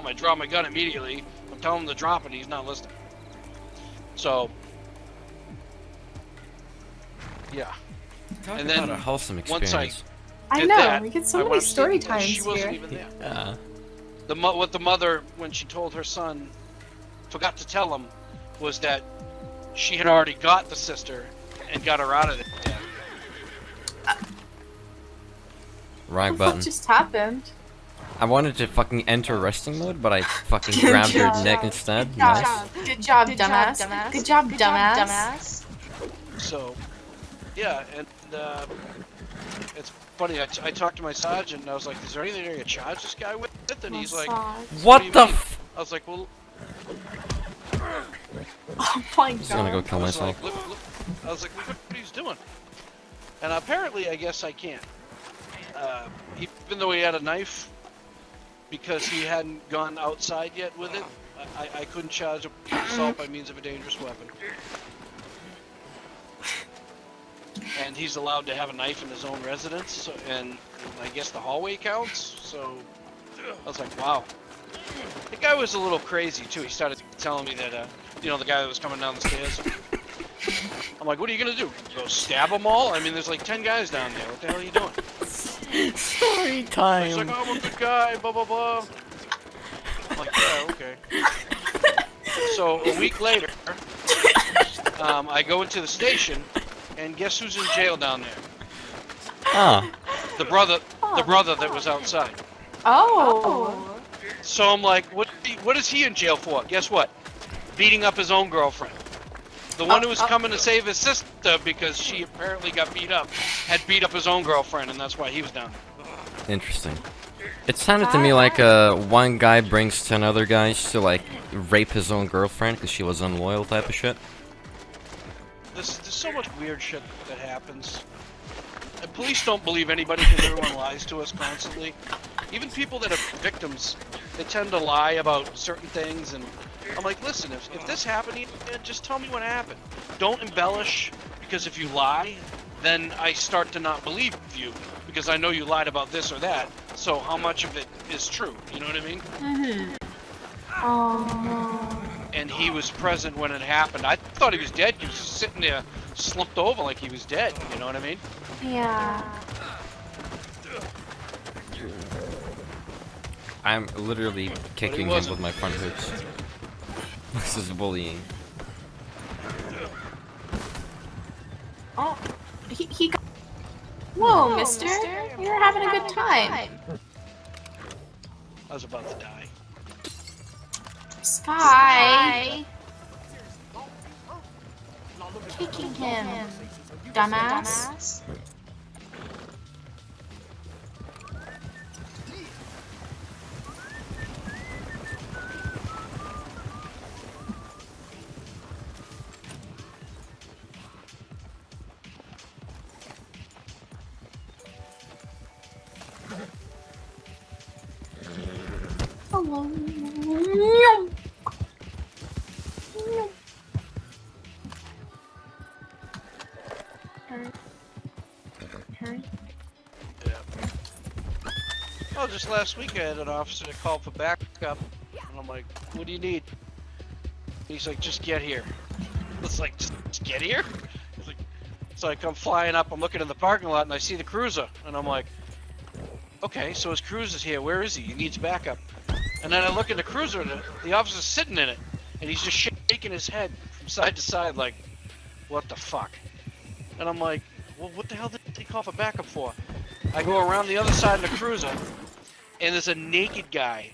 him, I draw my gun immediately. I'm telling him to drop it, he's not listening. So, yeah. Talk and about then a wholesome experience. I know, we get so many story times she wasn't here. even there. Yeah. What the mother, when she told her son, forgot to tell him, was that she had already got the sister and got her out of there. Right button. What just happened? I wanted to fucking enter resting mode, but I fucking grabbed her neck instead. Nice. Good job, dumbass. Good job, dumbass. So, yeah, and it's funny. I talked to my sergeant, and I was like, "Is there anything I can charge this guy with?" And he's like, "What do the?" I was like, "Well." Oh my god. I'm just gonna go kill myself. Look, I was like, "Look what he's doing." And apparently, I guess I can't. Even though he had a knife, because he hadn't gone outside yet with it, I couldn't charge him with assault by means of a dangerous weapon. And he's allowed to have a knife in his own residence, so, and I guess the hallway counts, so I was like, wow. The guy was a little crazy, too. He started telling me that, you know, the guy that was coming down the stairs. I'm like, what are you gonna do? Go stab them all? I mean, there's like 10 guys down there. What the hell are you doing? Story time. He's like, oh, I'm a good guy, blah, blah, blah. I'm like, yeah, okay. So, a week later, I go into the station, and guess who's in jail down there? Ah. The brother that was outside. Oh. So I'm like, what is he in jail for? Guess what? Beating up his own girlfriend. The one who was coming to save his sister because she apparently got beat up, had beat up his own girlfriend, and that's why he was down there. Interesting. It sounded to me like one guy brings 10 other guys to like rape his own girlfriend because she was unloyal type of shit. There's so much weird shit that happens. And police don't believe anybody because everyone lies to us constantly. Even people that are victims, they tend to lie about certain things, and I'm like, listen, if this happened, just tell me what happened. Don't embellish, because if you lie, then I start to not believe you, because I know you lied about this or that, so how much of it is true, you know what I mean? Mm-hmm. Oh. And he was present when it happened. I thought he was dead. He was just sitting there, slumped over like he was dead, you know what I mean? Yeah. I'm literally kicking him with my front hooks. This is bullying. Oh, he got... Whoa, mister. You're having a good time. I was about to die. Sky. Kicking him. Dumbass. Hello. Oh, just last week I had an officer that called for backup, and I'm like, what do you need? He's like, just get here. It's like, just get here? It's like, so I come flying up, I'm looking in the parking lot, and I see the cruiser, and I'm like, okay, so his cruiser's here, where is he? He needs backup. And then I look at the cruiser, and the officer's sitting in it, and he's just shaking his head from side to side like, what the fuck? And I'm like, well, what the hell did he call for backup for? I go around the other side of the cruiser, and there's a naked guy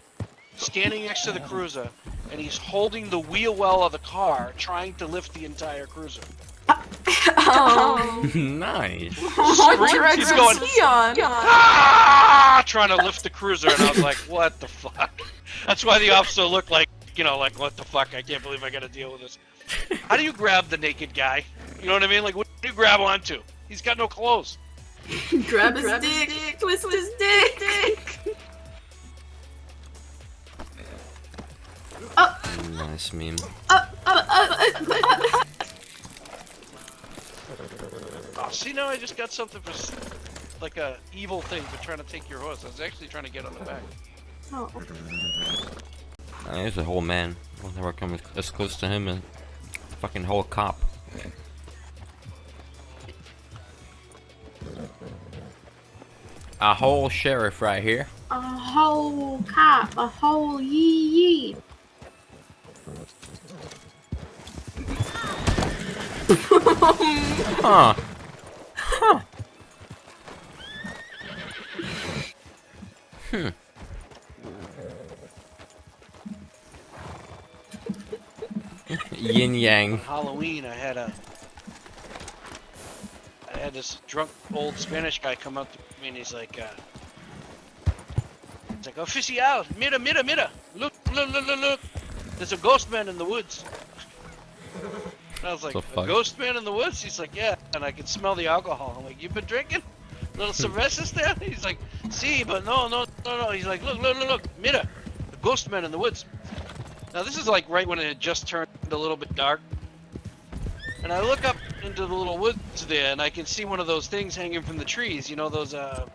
standing next to the cruiser, and he's holding the wheel well of the car, trying to lift the entire cruiser. Nice. What drugs He's going, is he on? ah! Trying to lift the cruiser, and I was like, what the fuck? That's why the officer looked like, you know, like, what the fuck? I can't believe I gotta deal with this. How do you grab the naked guy? You know what I mean? Like, what do you grab onto? He's got no clothes. Grab his dick, twist his dick. Nice meme. Oh, see, now I just got something for, like, a evil thing for trying to take your horse. I was actually trying to get on the back. Oh. There's a whole man. I'll never come as close to him and fucking whole cop. A whole sheriff right here. A whole cop, a whole yee. Huh. Huh. Hmm. Yin yang. On Halloween, I had this drunk old Spanish guy come up to me and he's like, "Oficial, mira, mira, mira! Look, look, look, look, look! There's a ghost man in the woods." And I was like, "A ghost man in the woods?" He's like, "Yeah," and I could smell the alcohol. I'm like, "You've been drinking? Little cervezas there?" He's like, "See, but no. He's like, "Look, look, look, look! Mira, the ghost man in the woods." Now this is like right when it had just turned a little bit dark. And I look up into the little woods there, and I can see one of those things hanging from the trees. You know those, like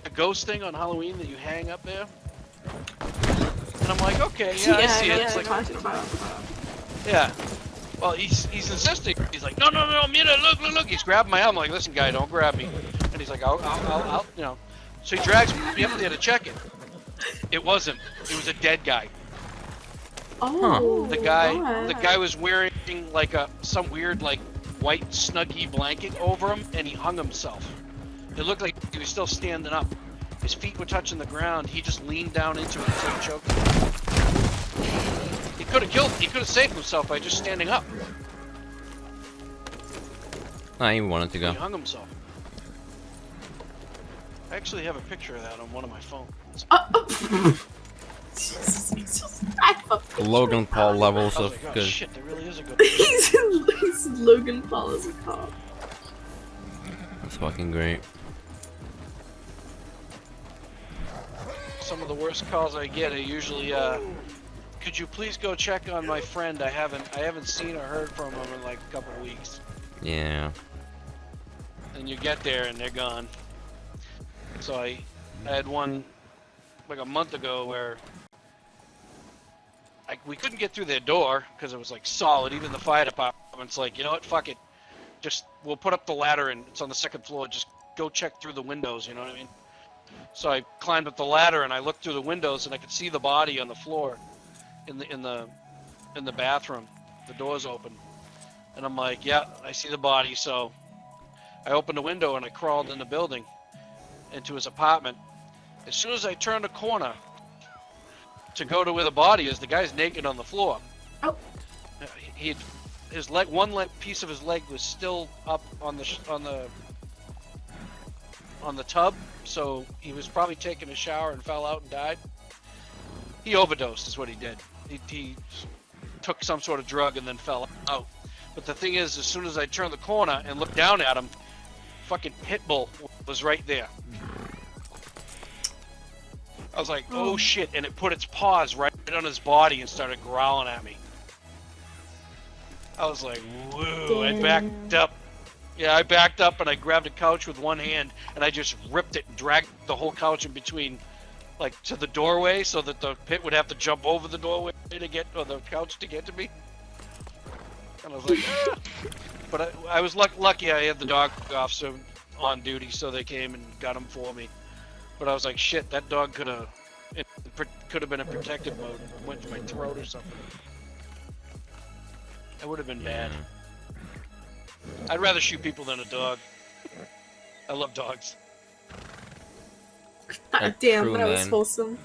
the ghost thing on Halloween that you hang up there. And I'm like, okay, yeah, I see it. It's like, yeah. Well, he's insisting. He's like, no, mira, look. He's grabbing my arm. I'm like, listen, guy, don't grab me. And he's like, I'll. So he drags me up there to check it. It wasn't. It was a dead guy. Oh, the guy was wearing like some weird like white snuggy blanket over him, and he hung himself. It looked like he was still standing up. His feet were touching the ground. He just leaned down into it until he choked. He could have saved himself by just standing up. He wanted to go. He hung himself. I actually have a picture of that on one of my phones. Logan Paul levels of like, oh, good. Shit, there really is a good. He's Logan Paul as a cop. That's fucking great. Some of the worst calls I get are usually, could you please go check on my friend? I haven't seen or heard from him in like a couple of weeks. Yeah. And you get there and they're gone. So I had one like a month ago where we couldn't get through their door because it was like solid. Even the fire department's like, you know what, fuck it. Just, we'll put up the ladder and it's on the second floor. Just go check through the windows, you know what I mean? So I climbed up the ladder and I looked through the windows and I could see the body on the floor in the bathroom. The door's open. And I'm like, yeah, I see the body. So I opened the window and I crawled in the building into his apartment. As soon as I turned the corner to go to where the body is, the guy's naked on the floor. Oh. His leg, piece of his leg was still up on the tub, so he was probably taking a shower and fell out and died. He overdosed is what he did. He took some sort of drug and then fell out. But the thing is, as soon as I turned the corner and looked down at him, fucking Pitbull was right there. I was like, oh shit, and it put its paws right on his body and started growling at me. I was like, whoa, I backed up. Yeah, I backed up and I grabbed a couch with one hand and I just ripped it and dragged the whole couch in between, like, to the doorway so that the pit would have to jump over the doorway to get, or the couch to get to me. And I was like, ah. But I was lucky I had the dog officer on duty, so they came and got him for me. But I was like, shit, that dog could have been in protective mode, went to my throat or something. That would have been bad. I'd rather shoot people than a dog. I love dogs. Damn, true, that was man. wholesome.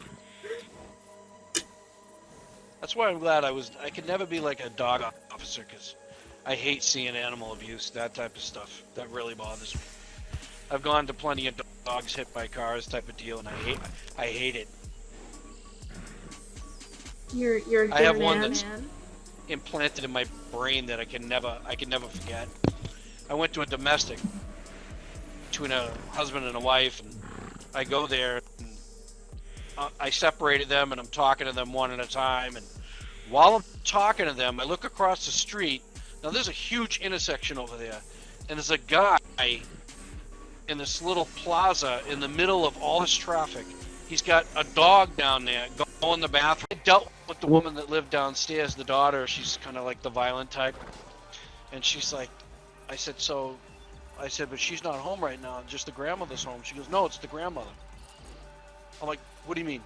That's why I'm glad I could never be like a dog officer, because I hate seeing animal abuse, that type of stuff. That really bothers me. I've gone to plenty of dogs hit by cars type of deal, and I hate it. You're a good I have man, one that's man. implanted in my brain that I can never forget. I went to a domestic between a husband and a wife, and I go there and I separated them and I'm talking to them one at a time, and while I'm talking to them I look across the street. Now there's a huge intersection over there, and there's a guy in this little plaza in the middle of all this traffic. He's got a dog down there in the bathroom. I dealt with the woman that lived downstairs, the daughter. She's kind of like the violent type. And she's like, I said, but she's not home right now. Just the grandmother's home. She goes, no, it's the grandmother. I'm like, what do you mean?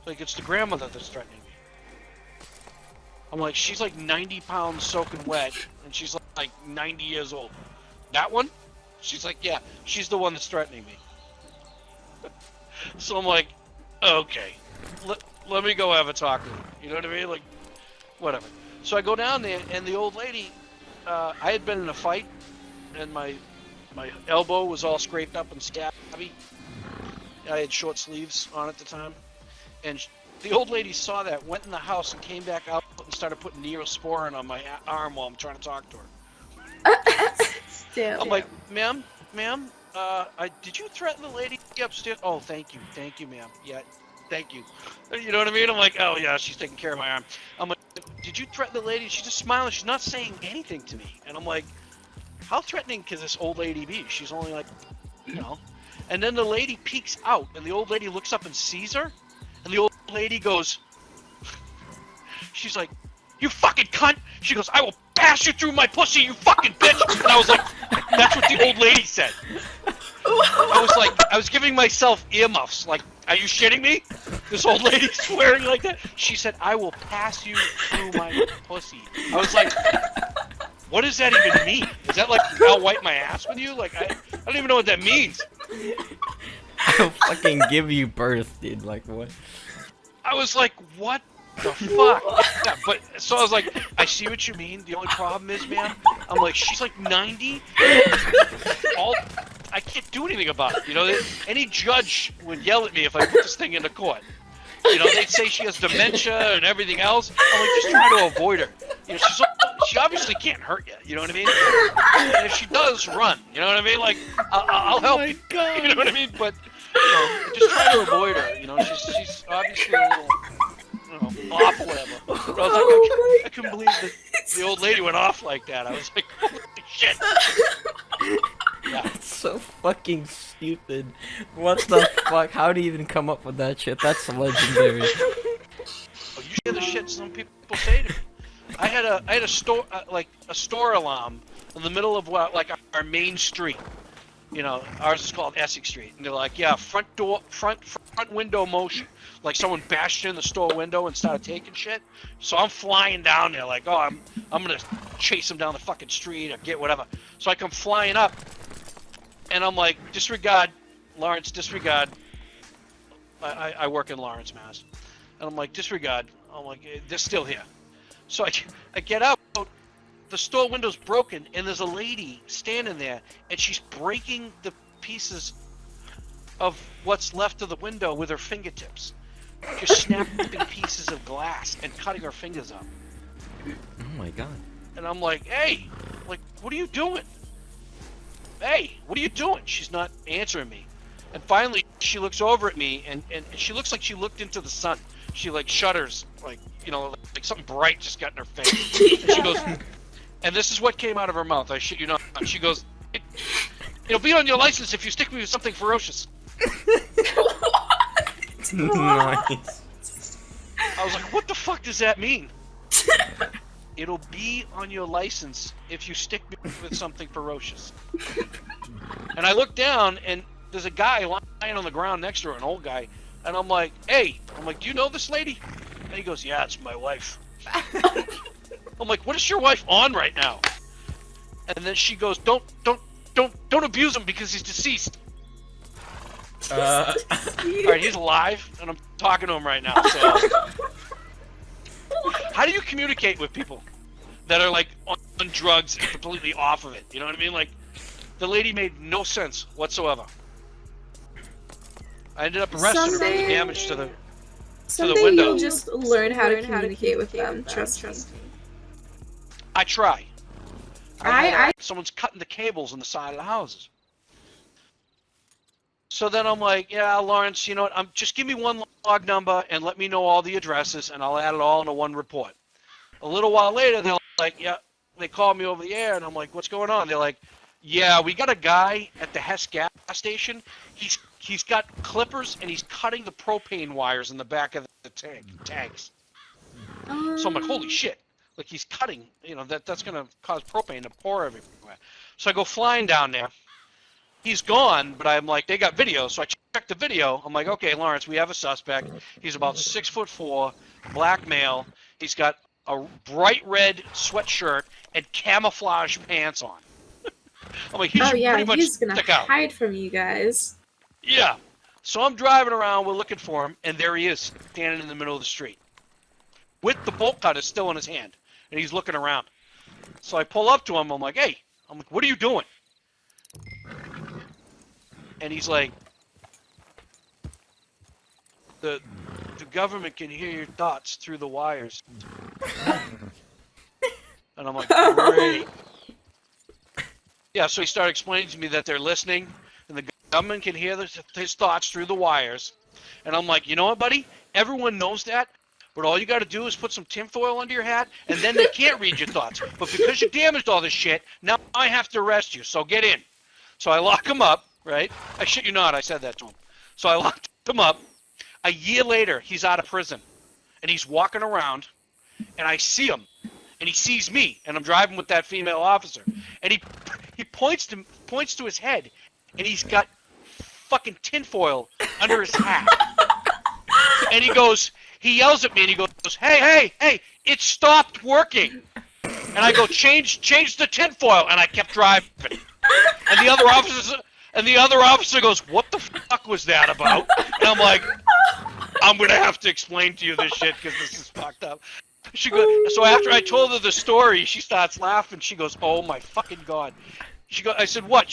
Like, it's the grandmother that's threatening me. I'm like, she's like 90 pounds soaking wet, and she's like 90 years old. That one? She's like, yeah, she's the one that's threatening me. So I'm like, okay, let me go have a talk with her. You know what I mean? Like, whatever. So I go down there, and the old lady, I had been in a fight, and my elbow was all scraped up and stabby. I had short sleeves on at the time, and the old lady saw that, went in the house, and came back out and started putting Neosporin on my arm while I'm trying to talk to her. I'm like, ma'am, did you threaten the lady upstairs? Oh, thank you, ma'am. Yeah, thank you. You know what I mean? I'm like, oh yeah, she's taking care of my arm. I'm like, did you threaten the lady? She's just smiling. She's not saying anything to me. And I'm like, how threatening can this old lady be? She's only like, you know. And then the lady peeks out, and the old lady looks up and sees her, and the old lady goes, she's like, you fucking cunt! She goes, I will pass you through my pussy, you fucking bitch! And I was like, that's what the old lady said. I was like, I was giving myself earmuffs, like, are you shitting me? This old lady swearing like that? She said, I will pass you through my pussy. I was like, what does that even mean? Is that like, I'll wipe my ass with you? Like, I don't even know what that means. I'll fucking give you birth, dude. Like, what? I was like, what the fuck? Yeah, but, so I was like, I see what you mean. The only problem is, man, I'm like, she's like 90. I can't do anything about it. You know, any judge would yell at me if I put this thing into court. You know, they'd say she has dementia and everything else. I'm like, just try to avoid her. You know, she obviously can't hurt you. You know what I mean? And if she does, run. You know what I mean? Like, I'll help you. God. You know what I mean? But, you know, just try to avoid her. You know, she's obviously a little, you know, off whatever. But I was like, I couldn't believe that the old lady went off like that. I was like, holy shit. Yeah. That's so fucking stupid. What the fuck? How do you even come up with that shit? That's legendary. Oh, you hear the shit some people say to me. I had a store like a store alarm in the middle of like our main street. You know, ours is called Essex Street, and they're like, yeah, front window motion. Like someone bashed in the store window and started taking shit. So I'm flying down there like, oh, I'm gonna chase them down the fucking street or get whatever. So I come flying up. And I'm like, disregard, Lawrence, disregard. I work in Lawrence, Mass. And I'm like, disregard. I'm like, they're still here. So I get out, the store window's broken, and there's a lady standing there, and she's breaking the pieces of what's left of the window with her fingertips. Just snapping pieces of glass and cutting her fingers up. Oh my god. And I'm like, hey, like, what are you doing? Hey, what are you doing? She's not answering me. And finally, she looks over at me, and she looks like she looked into the sun. She, like, shudders, like, you know, like something bright just got in her face. And she goes, and this is what came out of her mouth, I shit you not. She goes, it'll be on your license if you stick me with something ferocious. Nice. I was like, what the fuck does that mean? It'll be on your license if you stick me with something ferocious. And I look down, and there's a guy lying on the ground next to her, an old guy. And I'm like, hey, do you know this lady? And he goes, yeah, it's my wife. I'm like, what is your wife on right now? And then she goes, don't abuse him because he's deceased. All right, he's alive, and I'm talking to him right now. So, how do you communicate with people that are like on drugs and completely off of it? You know what I mean? Like, the lady made no sense whatsoever. I ended up arresting her for the damage to the window. You'll just learn how to communicate with them. Trust me. I try. Someone's cutting the cables on the side of the houses. So then I'm like, yeah, Lawrence, you know what? Just give me one log number and let me know all the addresses, and I'll add it all into one report. A little while later, they're like, yeah, they called me over the air, and I'm like, what's going on? They're like, yeah, we got a guy at the Hess gas station. He's he's got clippers and he's cutting the propane wires in the back of the tanks. So I'm like, holy shit. Like he's cutting, that's going to cause propane to pour everywhere. So I go flying down there. He's gone, but I'm like, they got video. So I check the video. I'm like, okay, Lawrence, we have a suspect. He's about 6'4", black male. He's got a bright red sweatshirt and camouflage pants on. I'm like, he should pretty much he's gonna stick out. hide from you guys. Yeah. So I'm driving around, we're looking for him, and there he is, standing in the middle of the street. With the bolt cutter still in his hand. And he's looking around. So I pull up to him, I'm like, hey, what are you doing? And he's like, the government can hear your thoughts through the wires. And I'm like, great. Yeah, so he started explaining to me that they're listening, and the government can hear his thoughts through the wires. And I'm like, you know what, buddy? Everyone knows that, but all you got to do is put some tinfoil under your hat, and then they can't read your thoughts. But because you damaged all this shit, now I have to arrest you, so get in. So I lock him up, right? I shit you not, I said that to him. So I locked him up. A year later, he's out of prison, and he's walking around, and I see him, and he sees me, and I'm driving with that female officer, and he points to his head, and he's got fucking tinfoil under his hat. And he yells at me, and he goes, hey, it stopped working. And I go, change the tinfoil, and I kept driving. And the other officer goes, what the fuck was that about? And I'm like, I'm gonna have to explain to you this shit because this is fucked up. She goes, so after I told her the story, she starts laughing. She goes, oh my fucking God. I said, what?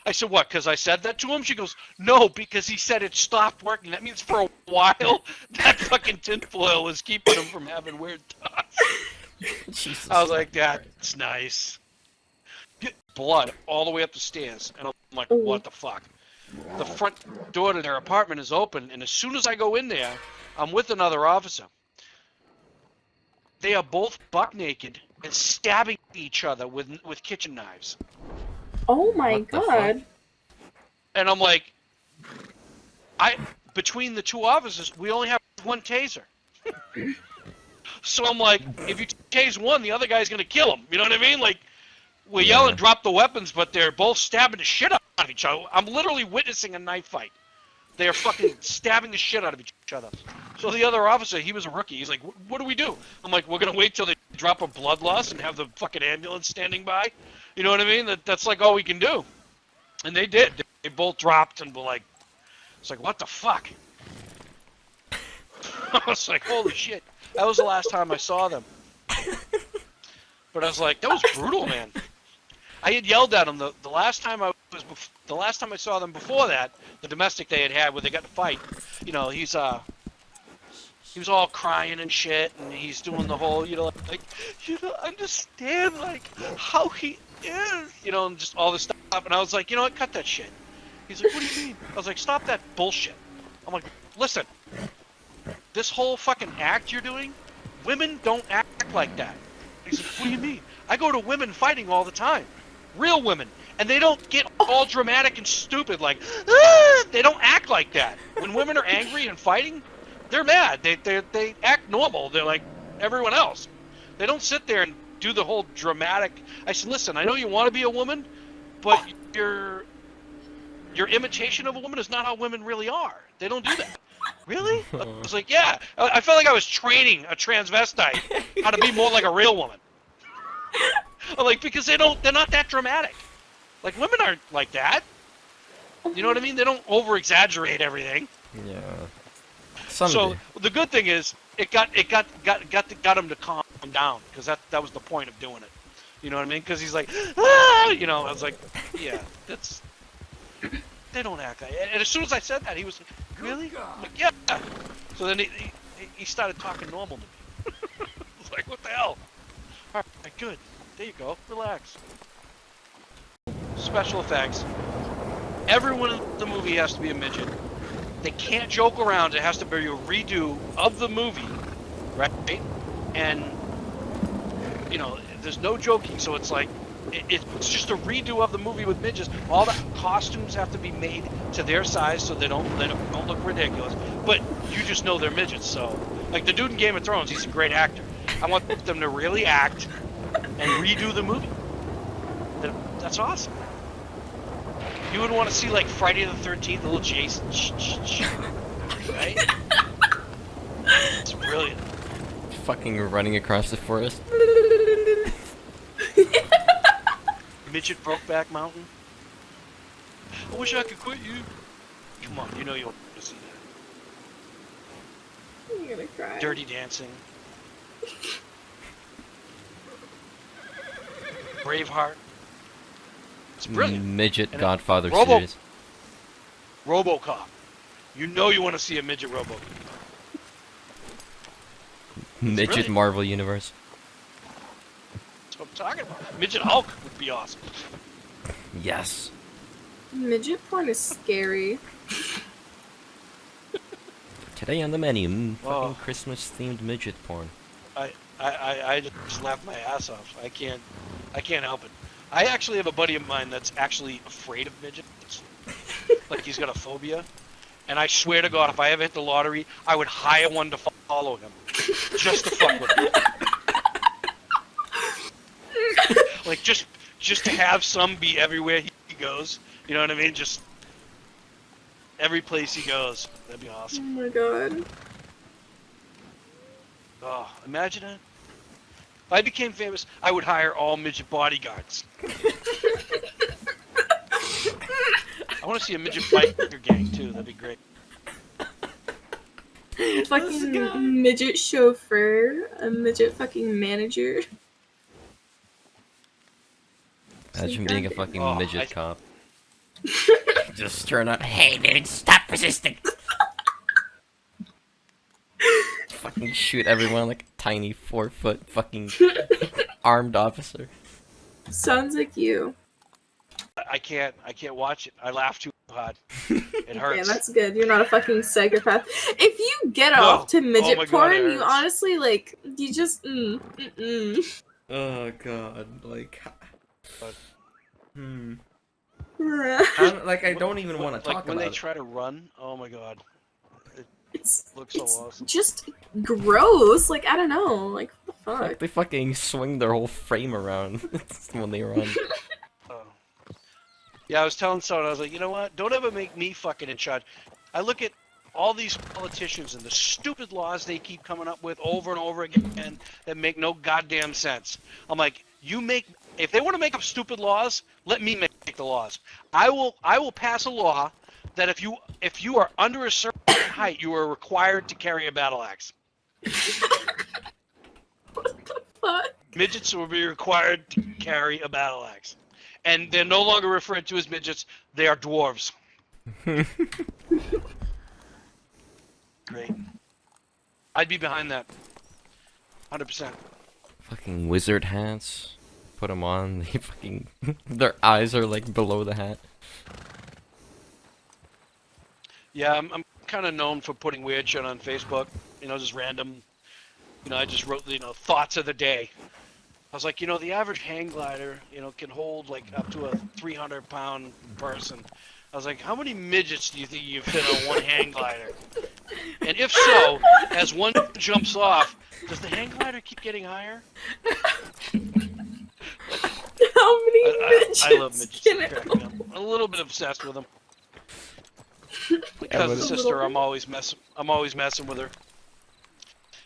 I said, what, because I said that to him? She goes, no, because he said it stopped working. That means for a while, that fucking tinfoil is keeping him from having weird thoughts. Jesus. I was like, that's nice. Blood all the way up the stairs. And I'm like, what the fuck? The front door to their apartment is open, and as soon as I go in there, I'm with another officer. They are both buck naked and stabbing each other with kitchen knives. Oh my God. And I'm like, between the two officers, we only have one taser. So I'm like, if you tase one, the other guy's gonna kill him. You know what I mean? Like, we're yelling, drop the weapons, but they're both stabbing the shit out of each other. I'm literally witnessing a knife fight. They are fucking stabbing the shit out of each other. So the other officer, he was a rookie. He's like, what do we do? I'm like, we're going to wait till they drop a blood loss and have the fucking ambulance standing by. You know what I mean? That's like all we can do. And they did. They both dropped and were like, it's like, what the fuck? I was like, holy shit. That was the last time I saw them. But I was like, that was brutal, man. I had yelled at him the last time I saw them before that, the domestic they had where they got to fight. You know, he was all crying and shit, and he's doing the whole, you don't understand like how he is, and just all this stuff. And I was like, you know what, cut that shit. He's like, what do you mean? I was like, stop that bullshit. I'm like, listen, this whole fucking act you're doing, women don't act like that. He's like, what do you mean? I go to women fighting all the time. Real women. And they don't get all dramatic and stupid like, ah! They don't act like that. When women are angry and fighting, they're mad. They act normal. They're like everyone else. They don't sit there and do the whole dramatic. I said, listen, I know you want to be a woman, but your imitation of a woman is not how women really are. They don't do that. Really? I was like, yeah. I felt like I was training a transvestite how to be more like a real woman. Like, because they're not that dramatic. Like, women aren't like that. You know what I mean? They don't over-exaggerate everything. Yeah. So the good thing is, it got him to calm down, because that was the point of doing it. You know what I mean? Because he's like, ah! I was like, yeah, they don't act like it. And as soon as I said that, he was like, really? I'm like, yeah. So then he started talking normal to me. I was like, what the hell? All right, good. There you go. Relax. Special effects. Everyone in the movie has to be a midget. They can't joke around. It has to be a redo of the movie, right? And, there's no joking. So it's like, It's just a redo of the movie with midgets. All the costumes have to be made to their size so they don't look ridiculous. But you just know they're midgets. So, like the dude in Game of Thrones, he's a great actor. I want them to really act and redo the movie. That's awesome. You would want to see like Friday the 13th, little Jason, right? It's brilliant. Fucking running across the forest. Midget Brokeback Mountain. I wish I could quit you. Come on, you know you want to see that. I'm gonna cry. Dirty Dancing. Braveheart. It's brilliant. Midget And Godfather Robo- series. RoboCop. You know you want to see a midget RoboCop. Midget brilliant. Marvel Universe. That's what I'm talking about. Midget Hulk would be awesome. Yes. Midget porn is scary. Today on the menu, fucking Oh. Christmas-themed midget porn. I just laughed my ass off. I can't help it. I actually have a buddy of mine that's actually afraid of midgets. Like he's got a phobia. And I swear to God, if I ever hit the lottery, I would hire one to follow him. Just to fuck with him. Like just to have some be everywhere he goes. You know what I mean? Just every place he goes. That'd be Oh awesome. my god. Oh, imagine it. If I became famous, I would hire all midget bodyguards. I want to see a midget biker gang too. That'd be great. Fucking midget chauffeur, a midget fucking manager. Imagine being a fucking Oh, midget I- cop. Just turn up. Hey, dude, stop resisting. Fucking shoot everyone like a tiny 4-foot fucking armed officer. Sounds like you. I can't watch it. I laugh too hard. It hurts. Yeah, that's good. You're not a fucking psychopath. If you get No. off to Oh midget my God, porn, it you hurts. honestly like you just Oh god, like. But- I don't even want to Like talk when about they it. try to run. Oh my God. It's Looks so it's awesome. just gross. Like I don't know. Like what the Like, fuck? they fucking swing their whole frame around when they run. Oh. Yeah, I was telling someone, I was like, you know what? Don't ever make me fucking in charge. I look at all these politicians and the stupid laws they keep coming up with over and over again that make no goddamn sense. I'm like, if they want to make up stupid laws, let me make the laws. I will pass a law that if you are under a certain height, you are required to carry a battle axe. Fuck. Midgets will be required to carry a battle axe. And they're no longer referred to as midgets, they are dwarves. Great. I'd be behind that. 100%. Fucking wizard hats. Put them on. They fucking. Their eyes are like below the hat. Yeah, I'm kind of known for putting weird shit on Facebook. You know, just random. You know, I just wrote, thoughts of the day. I was like, the average hang glider, can hold like up to a 300-pound person. I was like, how many midgets do you think you fit on one hang glider? And if so, as one jumps off, does the hang glider keep getting higher? How many midgets? I love midgets. can They it crack me up. I'm a little bit obsessed with them. Because but- the sister, I'm always messing with her.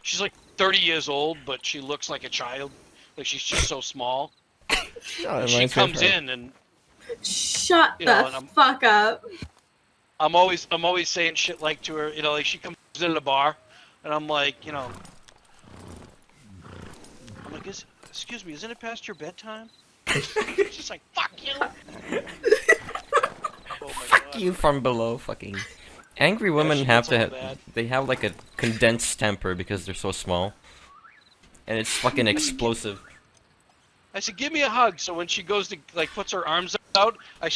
She's like 30 years old, but she looks like a child. Like she's just so small. Oh, She comes in and Shut You know, the and I'm- fuck up. I'm always saying shit like to her, like she comes in the bar, and I'm like, I'm like, excuse me, isn't it past your bedtime? She's like, fuck you. Oh my Fuck God. you from below, fucking. Angry women she have gets to all have. bad. They have like a condensed temper because they're so small. And it's fucking explosive. I said, give me a hug. So when she goes to puts her arms out, I